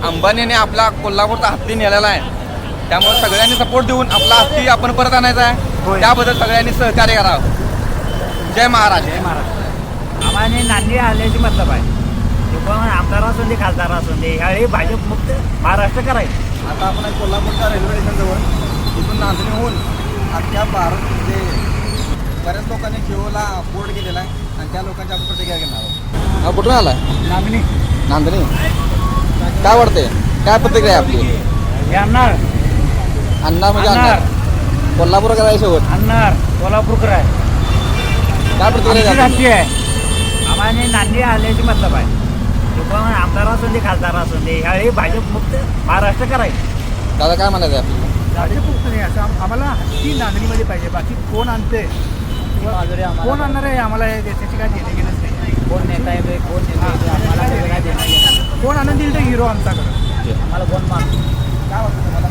अंबानीने आपला कोल्हापूरचा हत्ती नेलेला आहे. त्यामुळे सगळ्यांनी सपोर्ट देऊन आपला हत्ती आपण परत आणायचा आहे. त्याबद्दल सगळ्यांनी सहकार्य करावं. जय महाराज. जय महाराज. आम्हाला नांदी आल्याची मतलब आहे. कोण आमदार असून दे खासदार असून दे ह्यावेळी भाजप मुक्त महाराष्ट्र करायचं. आता आपण कोल्हापूरच्या रेल्वे स्टेशनजवळ इथून नांदणी होऊन अख्ख्या भारत म्हणजे बऱ्याच लोकांनी जिओला बोर्ड केलेला आहे आणि त्या लोकांच्या आपण प्रतिक्रिया घेणार आहोत. हा कुठून आला नांदणी नांदणी. काय वाटते, काय प्रतिक्रिया आहे आपली? आणणार अण्णा म्हणजे आणणार कोल्हापूर करायचं शेवट आणणार कोल्हापूरकर आहे. काय प्रतिक्रिया द्याल? राज्य आहे. आम्हाला नांदी आल्याची मतलब आहे. कोण आमदार असून दे खासदार असून दे ह्यावेळी भाजप मुक्त महाराष्ट्र करायचं. दादा काय म्हणायचं आहे आपल्याला? भाजप नाही असं आम्हाला हत्ती नांदणीमध्ये पाहिजे. बाकी कोण आणते किंवा कोण आणणार आहे आम्हाला या देशाची काय देणे घेणंच नाही. कोण नेता आहे कोण नेता आहे आम्हाला वेगळा देणं. कोण आनंद दिल तर हिरो आमच्याकडं. आम्हाला कोण मान काय वाटतं तुम्हाला?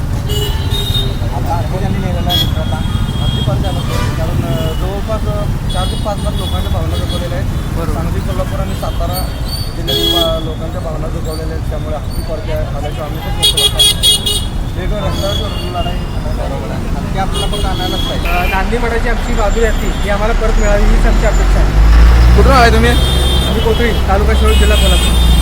आता अण्णांनी नेलेला आहे मित्रांना अगदी पण झालं कारण जवळपास 4 ते 5 लाख लोकांच्या भावना जगवलेल्या आहेत. सांगली, कोल्हापूर आणि सातारा जिल्ह्यातील लोकांच्या भावना जगवलेल्या आहेत. त्यामुळे हत्ती परत आल्याशिवाय आम्ही खूप मोठं होतात. वेगळं रस्त्यावर लढाई हत्ती आपल्याला पण आणायलाच पाहिजे. नांदी मठाची आमची बाजू हत्ती ही आम्हाला परत मिळावी हीच आमची अपेक्षा आहे. कुठून आलाय तुम्ही? आम्ही कोथळी तालुका शिरोळ जिल्हा कोल्हापूर.